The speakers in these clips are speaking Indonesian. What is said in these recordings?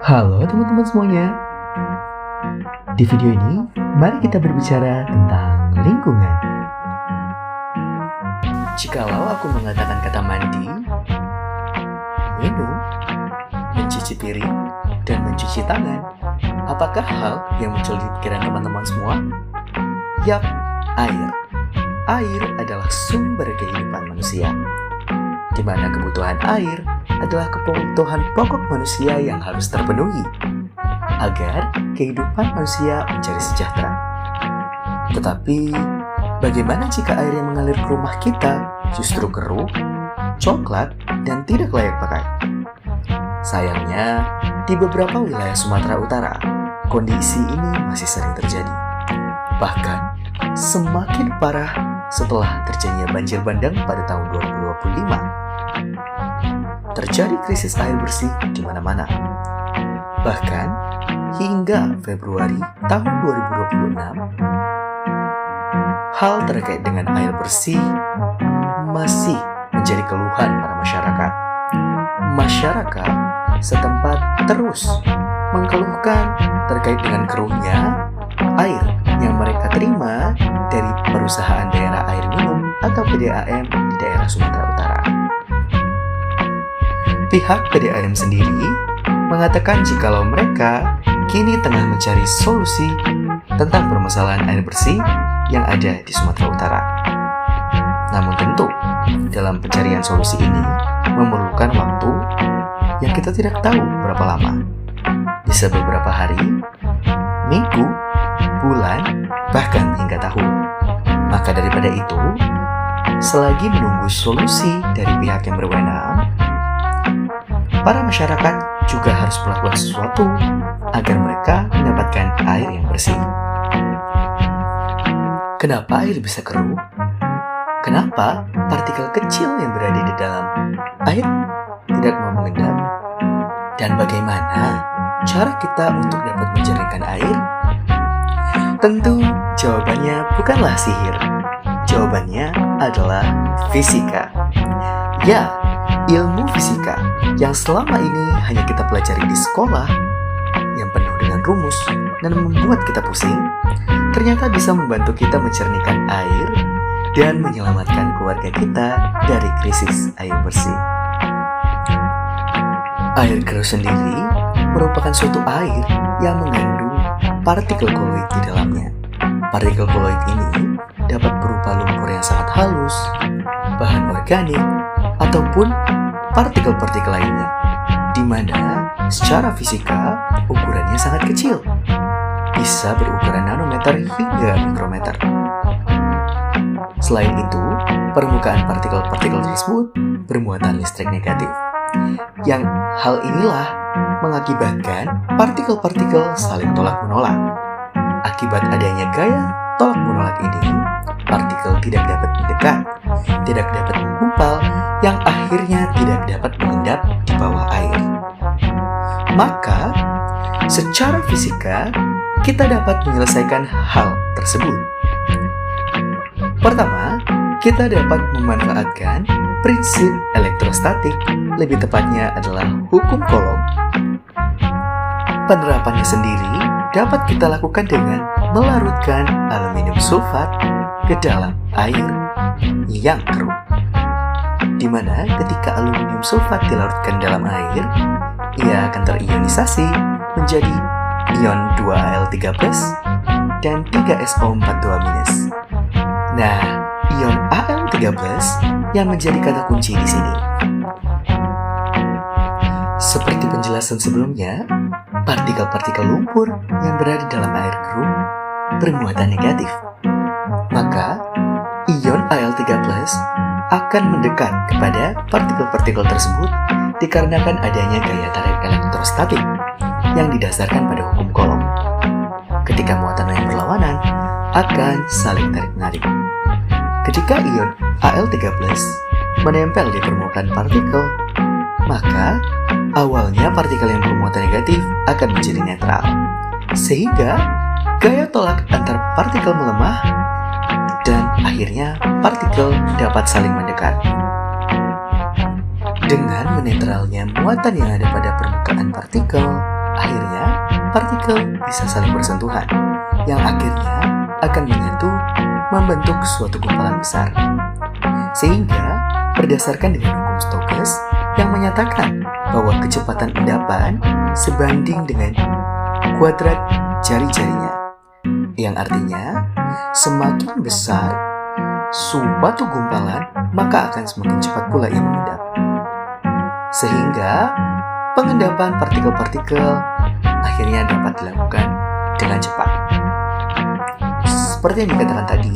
Halo teman-teman semuanya. Di video ini, mari kita berbicara tentang lingkungan. Jikalau aku mengatakan kata mandi, minum, mencuci piring, dan mencuci tangan, apakah hal yang muncul di pikiran teman-teman semua? Yap, air. Air adalah sumber kehidupan manusia, di mana kebutuhan air adalah kebutuhan pokok manusia yang harus terpenuhi agar kehidupan manusia menjadi sejahtera. Tetapi, bagaimana jika air yang mengalir ke rumah kita justru keruh, coklat, dan tidak layak pakai? Sayangnya, di beberapa wilayah Sumatera Utara, kondisi ini masih sering terjadi. Bahkan, semakin parah setelah terjadinya banjir bandang pada tahun 2025. Terjadi krisis air bersih di mana-mana. Bahkan, hingga Februari tahun 2026, hal terkait dengan air bersih masih menjadi keluhan para masyarakat. Masyarakat setempat terus mengeluhkan terkait dengan keruhnya air yang mereka terima dari perusahaan daerah air minum atau PDAM di daerah Sumatera Utara. Pihak PDAM sendiri mengatakan jikalau mereka kini tengah mencari solusi tentang permasalahan air bersih yang ada di Sumatera Utara. Namun tentu, dalam pencarian solusi ini memerlukan waktu yang kita tidak tahu berapa lama. Bisa beberapa hari, minggu, bulan, bahkan hingga tahun. Maka daripada itu, selagi menunggu solusi dari pihak yang berwenang, para masyarakat juga harus melakukan sesuatu agar mereka mendapatkan air yang bersih. Kenapa air bisa keruh? Kenapa partikel kecil yang berada di dalam air tidak mau mengendap? Dan bagaimana cara kita untuk dapat menjernihkan air? Tentu jawabannya bukanlah sihir. Jawabannya adalah fisika. Ya, ilmu fisika yang selama ini hanya kita pelajari di sekolah, yang penuh dengan rumus dan membuat kita pusing, ternyata bisa membantu kita mencernihkan air dan menyelamatkan keluarga kita dari krisis air bersih. Air keruh sendiri merupakan suatu air yang mengandung partikel koloid di dalamnya. Partikel koloid ini dapat berupa lumpur yang sangat halus, bahan organik, ataupun partikel-partikel lainnya, di mana secara fisika ukurannya sangat kecil, bisa berukuran nanometer hingga mikrometer. Selain itu, permukaan partikel-partikel tersebut bermuatan listrik negatif, yang hal inilah mengakibatkan partikel-partikel saling tolak-menolak. Akibat adanya gaya tolak-menolak ini, partikel tidak dapat mendekat, tidak dapat menggumpal, yang akhirnya tidak dapat mengendap di bawah air. Maka, secara fisika, kita dapat menyelesaikan hal tersebut. Pertama, kita dapat memanfaatkan prinsip elektrostatik, lebih tepatnya adalah hukum Coulomb. Penerapannya sendiri dapat kita lakukan dengan melarutkan aluminium sulfat ke dalam air yang keruh, di mana ketika aluminium sulfat dilarutkan dalam air, ia akan terionisasi menjadi ion 2Al3+ dan 3SO42-. Nah, ion Al3+ yang menjadi kata kunci di sini. Seperti penjelasan sebelumnya, partikel-partikel lumpur yang berada dalam air keruh bermuatan negatif. Maka, ion Al3+ akan mendekat kepada partikel-partikel tersebut dikarenakan adanya gaya tarik elektrostatik yang didasarkan pada hukum Coulomb. Ketika muatan yang berlawanan akan saling tarik-menarik. Ketika ion Al3+ menempel di permukaan partikel, maka awalnya partikel yang bermuatan negatif akan menjadi netral, sehingga gaya tolak antar partikel melemah dan akhirnya partikel dapat saling mendekat. Dengan menetralnya muatan yang ada pada permukaan partikel, Akhirnya, partikel bisa saling bersentuhan, yang akhirnya akan menyatu membentuk suatu gumpalan besar. Sehingga, berdasarkan dengan hukum Stokes yang menyatakan bahwa kecepatan endapan sebanding dengan kuadrat jari-jarinya, yang artinya semakin besar suatu gumpalan, maka akan semakin cepat pula ia mengendap. Sehingga pengendapan partikel-partikel akhirnya dapat dilakukan dengan cepat. Seperti yang dikatakan tadi,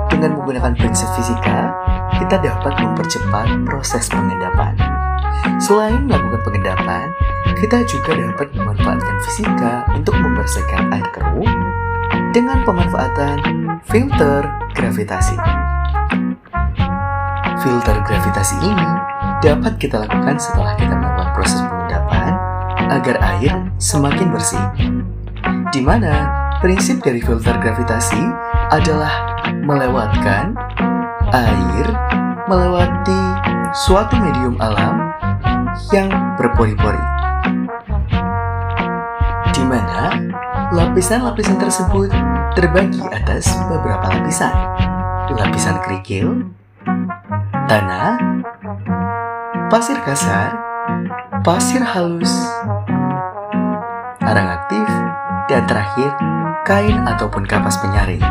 dengan menggunakan prinsip fisika, kita dapat mempercepat proses pengendapan. Selain melakukan pengendapan, kita juga dapat memanfaatkan fisika untuk membersihkan air keruh dengan pemanfaatan filter gravitasi. Filter gravitasi ini dapat kita lakukan setelah kita melakukan proses pengendapan agar air semakin bersih. Di mana prinsip dari filter gravitasi adalah melewatkan air melewati suatu medium alam yang berpori-pori, di mana lapisan-lapisan tersebut terbagi atas beberapa lapisan. Lapisan kerikil, tanah, pasir kasar, pasir halus, arang aktif, dan terakhir, kain ataupun kapas penyaring.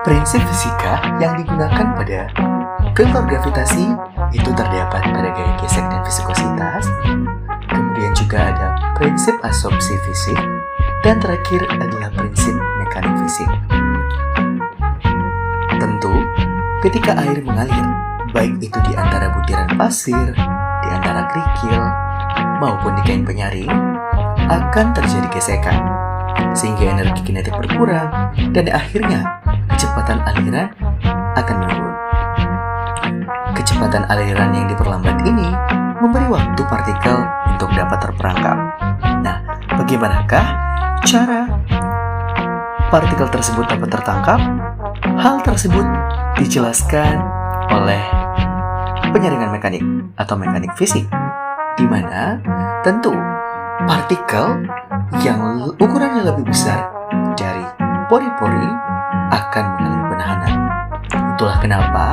Prinsip fisika yang digunakan pada filter gravitasi itu terdapat pada gaya gesek dan viskositas, kemudian juga ada prinsip absorpsi fisik, dan terakhir adalah prinsip mekanik fisik. Tentu, ketika air mengalir, baik itu di antara butiran pasir, di antara kerikil, maupun di kain penyaring, akan terjadi gesekan, sehingga energi kinetik berkurang, dan akhirnya kecepatan aliran akan menurun. Kecepatan aliran yang diperlambat ini memberi waktu partikel untuk dapat terperangkap. Nah, bagaimanakah cara partikel tersebut dapat tertangkap? Hal tersebut dijelaskan oleh penyaringan mekanik atau mekanik fisik, di mana tentu partikel yang ukurannya lebih besar dari pori-pori akan mengalami penahanan. Itulah kenapa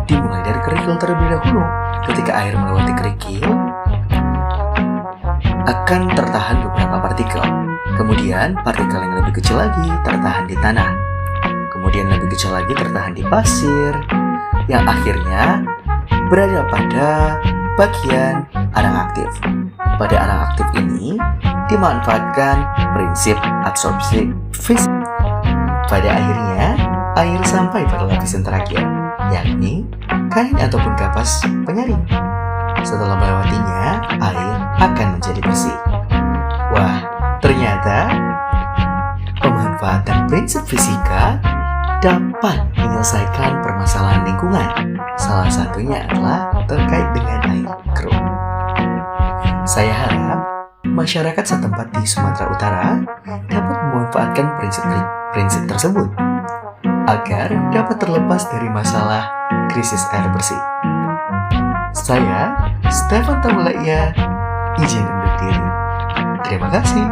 dimulai dari kerikil terlebih dahulu. Ketika air melewati kerikil, akan tertahan beberapa partikel. Kemudian partikel yang lebih kecil lagi tertahan di tanah. Kemudian lebih kecil lagi tertahan di pasir, yang akhirnya berada pada bagian arang aktif. Pada arang aktif ini dimanfaatkan prinsip absorpsi fisik. Pada akhirnya, air sampai pada lapisan terakhir, yakni kain ataupun kapas penyaring. Setelah melewatinya, air akan menjadi bersih. Wah, ternyata pemanfaatan prinsip fisika dapat menyelesaikan permasalahan lingkungan. Salah satunya adalah terkait dengan air keruh. Saya harap masyarakat setempat di Sumatera Utara dapat memanfaatkan prinsip tersebut agar dapat terlepas dari masalah krisis air bersih. Saya, Stefan Taulaya, izin undur diri. Terima kasih.